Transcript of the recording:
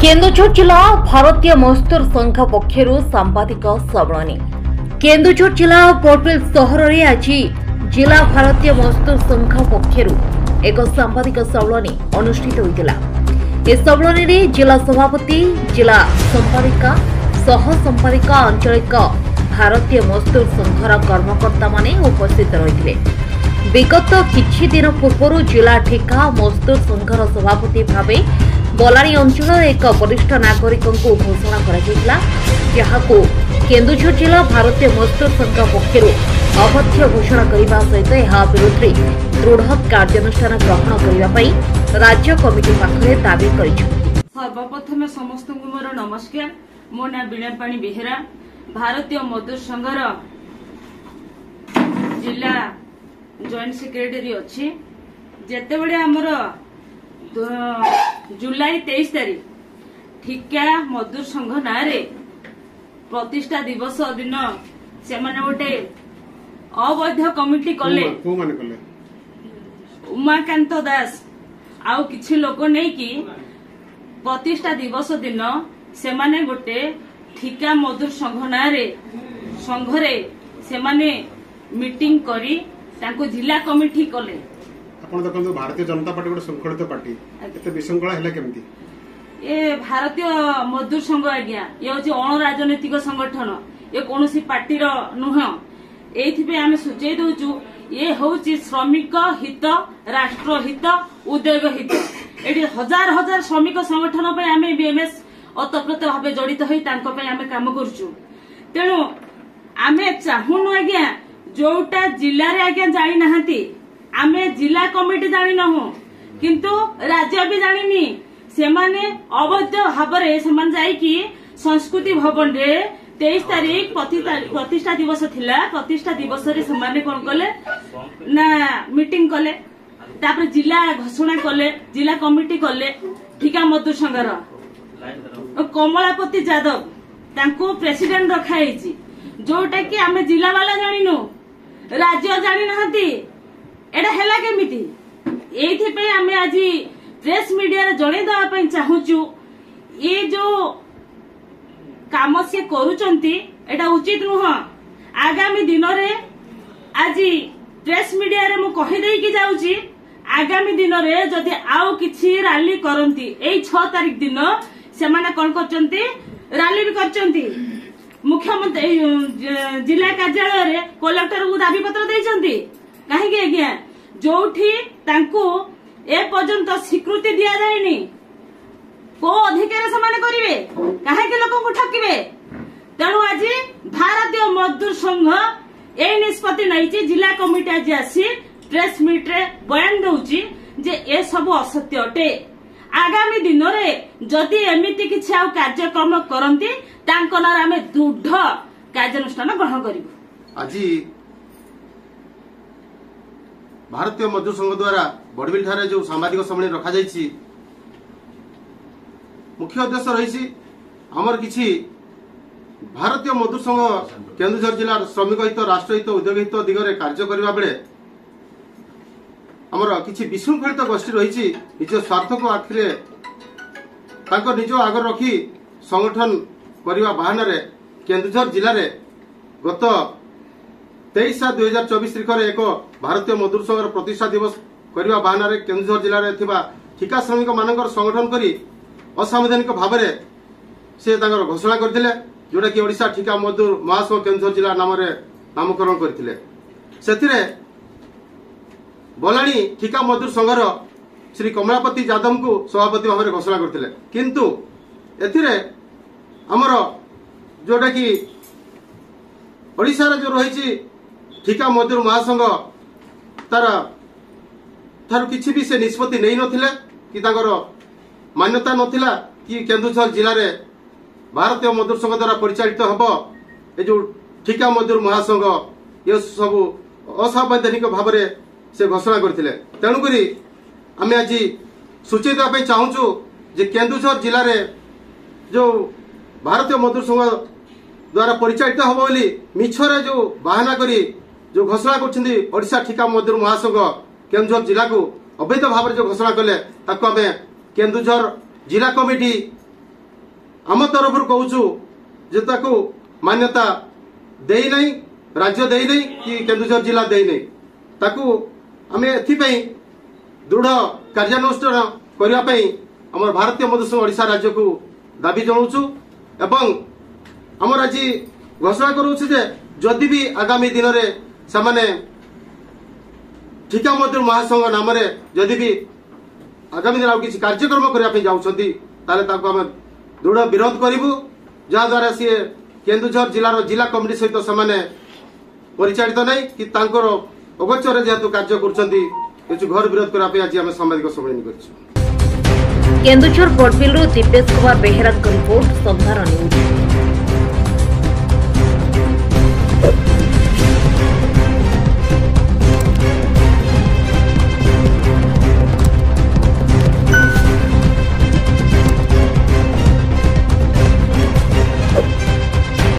केन्दुझर जिला भारतीय मजदूर संघ पक्षर सांबादिक सम्मेलन। केन्दुझर जिला बरपेल सहर में आज जिला भारतीय मजदूर संघ पक्षर एक सांबादिक सम्मेलन अनुष्ठित होता। इस सम्मेलन में जिला सभापति, जिला संपादिका, सह संपादिका, आंचलिक भारतीय मजदूर संघर कर्मकर्ता माने उपस्थित रही। विगत किछि दिन पूर्व जिला ठेका मजदूर संघर सभापति भाव बलाणी अंचल एक वरिष्ठ नागरिक घोषणा कर केन्दुझर जिला भारतीय मजदूर संघ पक्षर अवध्य घोषणा करने सहित यह विरोध में दृढ़ कार्यानुष्ठान ग्रहण करने राज्य कमिटी पाखरे दाबी कर। सर्वप्रथम समस्त मोर नमस्कार। मो ना बीणापाणी बेहेरा, भारतीय मजदूर संघर जिला जॉइंट सेक्रेटरी अच्छी। जेते बड़े आमर जुलाई 23 तारीख ठिका मजदूर संघ ना प्रतिष्ठा दिवस दिन से गोटे अवैध कमिटी कले उमाकांत दास आउ किछि लोक नहीं कि प्रतिष्ठा दिवस दिन से गोटे ठिका मजदूर संघ ना संघरे से मीटिंग करी तांको जिला कमिटी कले। आपण देखंतु भारतीय जनता पार्टी गोटे संगठित पार्टी एते विशृंखला हैला केमती? ए भारतीय मजदूर संघ आज्ञा ये होची अण राजनीतिक संगठन, ये कोनोसी पार्टी रो नुह। एथिबे आमे सूचय दोचु ये होची श्रमिक हित, राष्ट्र हित, उद्योग हित। एडी हजार हजार श्रमिक संगठन पे आमे बीएमएस अतप्रत भाबे जड़ित होई तांको पे आमे काम करछु। तेनु आमे चाहुनु आज्ञा जोटा जिल्ला रे आज्ञा जाई नहांती, आमे जिला कमिटी जानी नहु किंतु राज्य भी जानिनी। सेमाने अवैध भाबरे सेमान जाईकी संस्कृति भवन रे 23 तारीख प्रतिष्ठा दिवस थिला। प्रतिष्ठा दिवस रे सेमाने कोन कले ना मीटिंग कले, तापर जिला घोषणा कले, जिला कमिटी कले। ठिका मजदूर संघर कमलापति यादव तांको प्रेसिडेंट रखा हेची, जोटा कि आमे जिला वाला जानिनु, राज्य जानि नहंती। एडा हैला केमिति? एथि पे आमे आज प्रेस मीडिया रे जणे दवा पे चाहूचु ये जो काम से करूचंती एडा उचित नुह। आगामी दिन रे आज प्रेस मीडिया रे मु कहि देई कि जाउची, आगामी दिन रे जदि आउ किछि रैली करंती, एई 6 तारीख दिन से माने कोन करचंती, रैली भी करचंती। मुख्यमंत्री जिला कार्यालय रे कलेक्टर को दाबी पत्र देइचंती। काहेकि आज्ञा जोठी तांको ए पर्यंत स्वीकृति दिया जायनी, को अधिकार से माने करिवे, काहेकि लोक को ठकिवे। तेणु आज भारतीय मजदूर संघ ए निष्पत्ति नैची। जिला कमिटी आज आसी प्रेस मीट रे बयान दउची जे ए सब असत्य अटे। आगामी दिन रे जदि एमिति किछि आ कार्यक्रम करंती तांको नार आमे दृढ़ कार्यानुष्ठान ग्रहण करिवु। आज भारतीय मजदूर संघ द्वारा बड़बिल ठारे जो सामाजिक सम्मेलन रखा जायछि, मुख्य उद्देश्य रही आमर किछि भारतीय मजदूर संघ केन्दुझर जिला श्रमिक हित, राष्ट्र हित, उद्योग हित दिगरे कार्य करबा बेले आमर किछि विशृंखलित गोष्ठी रही निज स्वार्थ को आखिरे तांको निज आगर रखी संगठन करबा बहाना केन्दुझर जिले में गत 23/7/2024 तारिख में एक भारतीय मजदूर संघर प्रतिष्ठा दिवस करबा बहाना केन्दुझर जिले में थिबा ठिका श्रमिक मानकर संगठन करी असंवैधानिक भाव से घोषणा करथिले, जोटा कि ओडिशा ठिका मजदूर महासंघ केन्दुझर जिला नाम नामकरण करथिले। सेथिरे बलाणी ठिका मजदूर संघर श्री कमलापति यादव को सभापति भाव घोषणा करथिले, किंतु एथिरे हमर जोटा कि ओडिशा रे जो रही ठिका मजदूर महासंघ तार थारु किछि भी से निष्पत्ति नहीं नथिले कि तांकर मान्यता नथिला कि केन्दुझर जिले में भारतीय मजदूर संघ द्वारा परिचालित हबो ए जो ठिका मजदूर महासंघ ये सब असंवैधानिक भाव से घोषणा करथिले। तेणु करी आमे आज सूचित देबा पे चाहूचु जे केन्दुझर जिले में जो भारतीय मजदूर संघ द्वारा परिचालित हबो बोली मिछरे जो बहाना करी जो घोषणा करछिंदी ओडिशा ठिका मजदूर महासंघ केन्दुझर जिला को अवैध भाव जो घोषणा कले ताको आमे केन्दुझर जिला कमिटी आम तरफ कहूँ जे ताकू मान्यता देई नहीं, राज्य देई नहीं कि केन्दुझर जिला देई नहीं, ताकू आमे एथिपई दृढ़ कार्यानुष्ठान करिया पई हमर भारतीय मजदूर संघ ओडिशा राज्य को दाबी जणाउछु एवं हमर आज घोषणा करूछु जे जदि भी आगामी दिन रे सामाने ठिका मजदूर महासंघ नाम रे जदि भी आगामी दिन किसी कार्यक्रम करिया पई जाउछंती ताले ताको हम दृढ़ विरोध करिवु, जहा द्वारा सी केन्दुझर जिलार जिला कमिटी सहित सामाने परिचालित नहीं कि तांकर अगोचर जेहेतु कार्य करछंती किछु घर विरोध करा पे आज हम सामाजिक सम्मेलन करछु। केन्दुझर बड़बिल दिपेश कुमार बेहेरा रिपोर्ट संधार न्यूज।